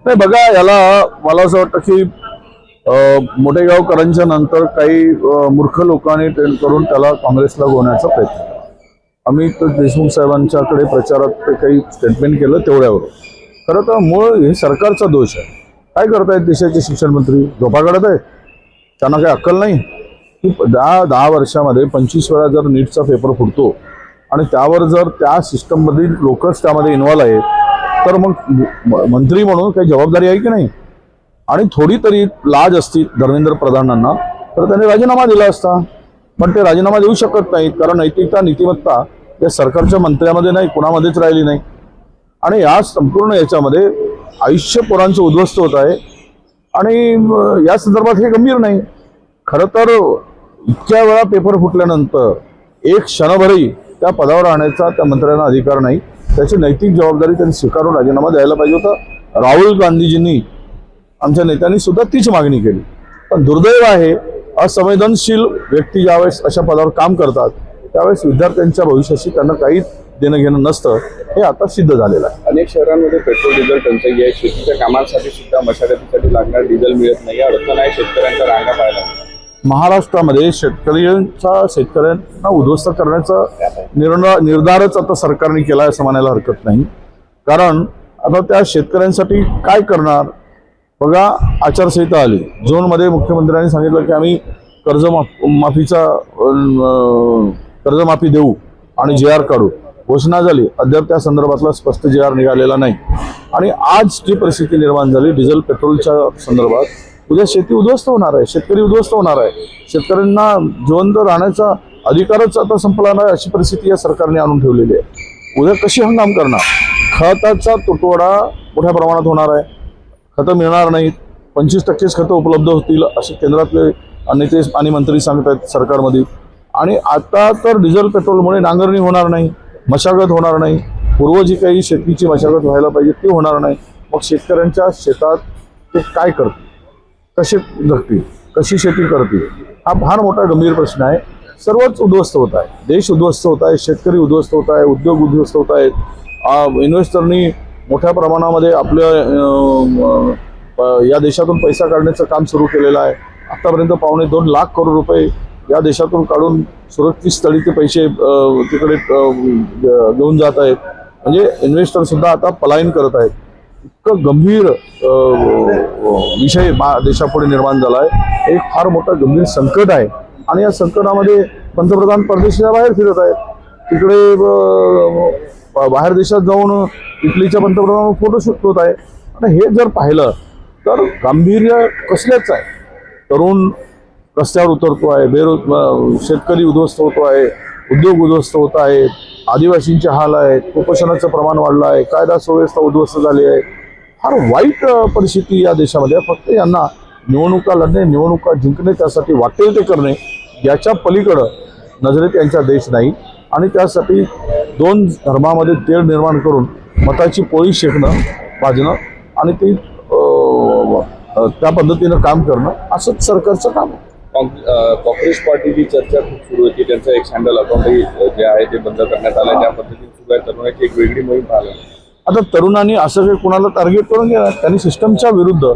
नाही बघा, याला मला असं वाटतं की मोठेगावकरांच्या नंतर काही मूर्ख लोकांनी ट्रेन करून त्याला काँग्रेसला गोवण्याचा प्रयत्न केला. अमित देशमुख साहेबांच्याकडे प्रचारात ते काही स्टेटमेंट केलं तेवढ्यावर. खरं तर मूळ हे सरकारचा दोष आहे. काय करतायत देशाचे शिक्षण मंत्री? झोपा काढत आहेत. त्यांना काही अक्कल नाही की 10 वर्षामध्ये 25 वेळा जर नीटचा पेपर फुटतो आणि त्यावर जर त्या सिस्टममधील लोकच त्यामध्ये इन्व्हॉल्व आहेत तर मग मंत्री म्हणून काही जबाबदारी आहे की नाही? आणि थोडी तरी लाज असती धर्मेंद्र प्रधानांना तर त्यांनी राजीनामा दिला असता. पण ते राजीनामा देऊ शकत नाहीत कारण नैतिकता नीतिमत्ता या सरकारच्या मंत्र्यामध्ये नाही, कुणामध्येच राहिली नाही. आणि या संपूर्ण याच्यामध्ये आयुष्य पोरांचं उद्ध्वस्त होत आहे आणि या संदर्भात हे गंभीर नाही. खरं तर इतक्या वेळा पेपर फुटल्यानंतर एक क्षणभरही त्या पदावर राहण्याचा त्या मंत्र्यांना अधिकार नाही. त्याची नैतिक जबाबदारी त्यांनी स्वीकारून राजीनामा द्यायला पाहिजे होता. राहुल गांधीजींनी, आमच्या नेत्यांनी सुद्धा तीच मागणी केली. पण दुर्दैव आहे, असंवेदनशील व्यक्ती ज्यावेळेस अशा पदावर काम करतात त्यावेळेस विद्यार्थ्यांच्या भविष्याशी त्यांना काहीच देणं घेणं नसतं, हे आता सिद्ध झालेलं आहे. अनेक शहरांमध्ये पेट्रोल डिझेल टंचाई आहे. शेतीच्या कामांसाठी सुद्धा मशागतीसाठी लागणार डिझेल मिळत नाही. अडचण आहे, शेतकऱ्यांच्या रांगा पाहायला. महाराष्ट्रामध्ये शेतकऱ्यांना उद्ध्वस्त करण्याचा निर्धारच आता सरकारने केला असं म्हणायला हरकत नाही. कारण आता त्या शेतकऱ्यांसाठी काय करणार? बघा, आचारसंहिता आली. जूनमध्ये मुख्यमंत्र्यांनी सांगितलं की आम्ही कर्जमाफी देऊ आणि JR काढू. घोषणा झाली, अद्याप त्या संदर्भातला स्पष्ट JR निघालेला नाही. आणि आज जी परिस्थिती निर्माण झाली डिझेल पेट्रोलच्या संदर्भात, उद्या शेती उद्ध्वस्त होणार आहे, शेतकरी उद्ध्वस्त होणार आहे. शेतकऱ्यांना जिवंत राहण्याचा अधिकारच आता संपला नाही अशी परिस्थिती या सरकारने आणून ठेवलेली आहे. उद्या कशी हंगाम करणार? खताचा तुटवडा मोठ्या प्रमाणात होणार आहे. खतं मिळणार नाहीत. 25%च खतं उपलब्ध होतील असे केंद्रातले नेते आणि मंत्री सांगत आहेत सरकारमध्ये. आणि आता तर डिझेल पेट्रोलमुळे नांगरणी होणार नाही, मशागत होणार नाही. पूर्व जी काही शेतीची मशागत व्हायला पाहिजे ती होणार नाही. मग शेतकऱ्यांच्या शेतात ते काय करतील, कसे जगतील, कशी शेती करतील, हा फार मोठा गंभीर प्रश्न आहे. सर्वच उद्ध्वस्त होत आहे. देश उद्ध्वस्त होत आहे, शेतकरी उद्ध्वस्त होत आहे, उद्योग उद्ध्वस्त होत आहेत. इन्व्हेस्टरनी मोठ्या प्रमाणामध्ये आपल्या या देशातून पैसा काढण्याचं काम सुरू केलेलं आहे. आतापर्यंत 2.25 लाख करोड रुपये या देशातून काढून सुरक्षित स्थळी ते पैसे तिकडे घेऊन जात आहेत. म्हणजे इन्व्हेस्टर सुद्धा आता पलायन करत आहेत. इतकं गंभीर विषय देशापुढे निर्माण झाला आहे. एक फार मोठं गंभीर संकट आहे. आणि या संकटामध्ये पंतप्रधान परदेशाच्या बाहेर फिरत आहेत. तिकडे बाहेर देशात जाऊन इटलीच्या पंतप्रधानावर फोटोशूट होत आहे. आणि हे जर पाहिलं तर गांभीर्य कसल्याच आहे. तरुण रस्त्यावर उतरतो आहे, शेतकरी उद्ध्वस्त होतो आहे, उद्योग उद्ध्वस्त होत आहेत, आदिवासींचे हाल आहेत, कुपोषणाचं प्रमाण वाढलं आहे, कायदा सुव्यवस्था उद्ध्वस्त झाली आहे. फार वाईट परिस्थिती या देशामध्ये. फक्त यांना निवडणुका लढणे, निवडणुका जिंकणे, त्यासाठी वाटेल ते करणे, याच्या पलीकडं नजरेत यांचा देश नाही. आणि त्यासाठी 2 धर्मामध्ये तेढ निर्माण करून मताची पोळी शेकणं, भाजणं आणि ती त्या पद्धतीनं काम करणं असंच सरकारचं काम आहे. काँग्रेस पार्टीची चर्चा खूप सुरू होती. त्यांचं एक सँडल अकाउंटही जे आहे ते बंद करण्यात आलं. त्या पद्धतीने सुरू आहे. तरुणाची एक वेगळी मोहीम पाहिली. आता तरुणांनी असं काही कोणाला टार्गेट करून घ्या. त्यांनी सिस्टमच्या विरुद्ध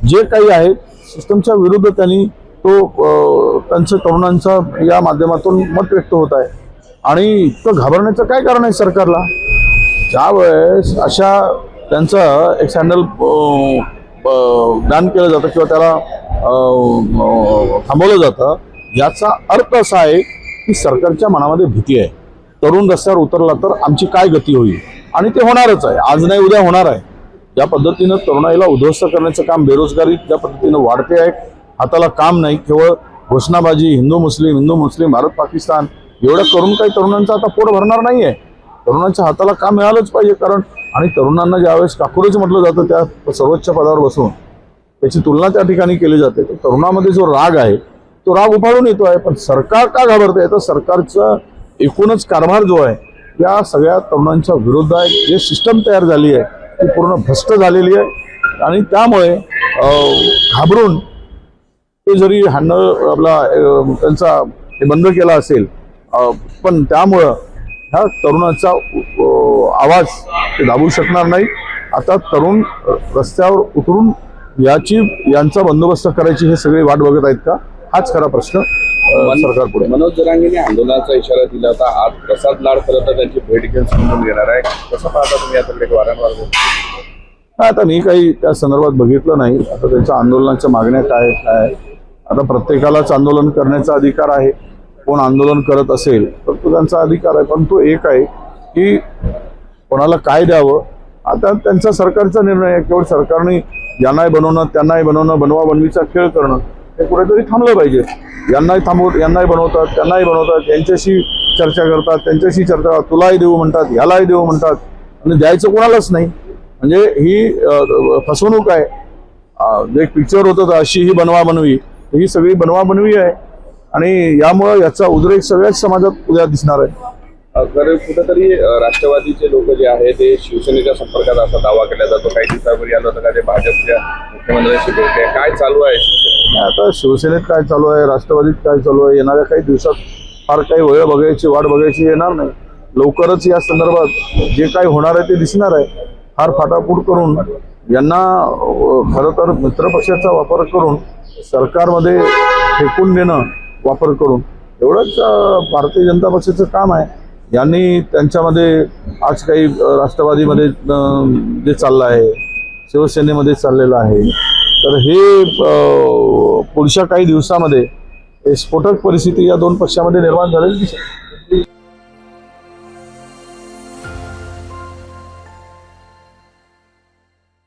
जे काही आहे सिस्टमच्या विरुद्ध त्यांनी त्यांचं तरुणांचा या माध्यमातून मत व्यक्त होत आहे. आणि इतकं घाबरण्याचं काय कारण आहे सरकारला? ज्यावेळेस अशा त्यांचं एक सँडल बॅन केलं जातं किंवा त्याला थांबवलं जातं, याचा अर्थ असा आहे की सरकारच्या मनामध्ये भीती आहे. तरुण रस्त्यावर उतरला तर आमची काय गती होईल? आणि ते होणारच आहे. आज नाही उद्या होणार आहे. ज्या पद्धतीनं तरुणाईला उद्ध्वस्त करण्याचं काम, बेरोजगारी ज्या पद्धतीनं वाढते आहे, हाताला काम नाही, केवळ घोषणाबाजी, हिंदू मुस्लिम, भारत पाकिस्तान, एवढं करून काही तरुणांचं आता पोट भरणार नाही आहे. तरुणांच्या हाताला काम मिळालंच पाहिजे. कारण आणि तरुणांना ज्यावेळेस काकुरच म्हटलं जातं त्या सर्वोच्च पदावर बसून त्याची तुलना त्या ठिकाणी केली जाते. तर तरुणामध्ये जो राग आहे तो राग उफाळून येतो आहे. पण सरकार का घाबरते? तर सरकारचा एकूणच कारभार जो आहे या सगळ्या तरुणांच्या विरुद्ध आहे. जे सिस्टम तयार झाली आहे ती पूर्ण भ्रष्ट झालेली आहे. आणि त्यामुळे घाबरून ते जरी त्यांचा बंद केला असेल पण त्यामुळं ह्या तरुणाचा आवाज ते दाबू शकणार नाही. आता तरुण रस्त्यावर उतरून यांचा बंदोबस्त करायची हे सगळे वाट बघत आहेत का? हाच खरा प्रश्न सरकार पुढे. मनोज जरांगेने आंदोलनाचा इशारा दिला होता. आज प्रसाद लाड खरं तर त्यांची भेट घेऊन समजून घेणार आहे. कसं पाहता तुम्ही याकडे वारंवार? आता मी काही त्या संदर्भात बघितलं नाही. आता त्यांच्या आंदोलनाच्या मागण्या काय काय, आता प्रत्येकालाच आंदोलन करण्याचा अधिकार आहे. कोण आंदोलन करत असेल तर तो त्यांचा अधिकार आहे, पण तो एक आहे की कोणाला काय द्यावं आता त्यांचा सरकारचा निर्णय आहे. केवळ सरकारने ज्यांनाही बनवणं त्यांनाही बनवणं, बनवा बनवीचा खेळ करणं हे कुठेतरी थांबलं पाहिजे. यांनाही बनवतात त्यांनाही बनवतात, यांच्याशी चर्चा करतात त्यांच्याशी चर्चा, तुलाही देऊ म्हणतात ह्यालाही देऊ म्हणतात आणि द्यायचं कोणालाच नाही. म्हणजे ही फसवणूक आहे. जे एक पिक्चर होतं तर अशी ही बनवा बनवी, ही सगळी बनवा बनवी आहे आणि यामुळं याचा उद्रेक सगळ्याच समाजात उद्या दिसणार आहे. खरं कुठंतरी राष्ट्रवादीचे लोक जे आहेत ते शिवसेनेच्या संपर्कात असा दावा केला जातो. काही दिवसापूर्वी आलं होतं का ते भाजपच्या मुख्यमंत्र्यांशी भेटले. काय चालू आहे शिवसेनेत? आता शिवसेनेत काय चालू आहे, राष्ट्रवादीत काय चालू आहे, येणाऱ्या काही दिवसात फार काही वेळ बघायची वाट बघायची येणार नाही. लवकरच या संदर्भात जे काही होणार आहे ते दिसणार आहे. फार फाटाफूट करून यांना खरं तर मित्रपक्षाचा वापर करून सरकारमध्ये फेकून देणं, वापर करून एवढंच भारतीय जनता पक्षाचं काम आहे. यांनी त्यांच्यामध्ये आज काही राष्ट्रवादीमध्ये जे चाललं आहे, शिवसेनेमध्ये चाललेलं आहे, तर हे पुढच्या काही दिवसामध्ये स्फोटक परिस्थिती या दोन पक्षामध्ये निर्माण झालेली दिसेल.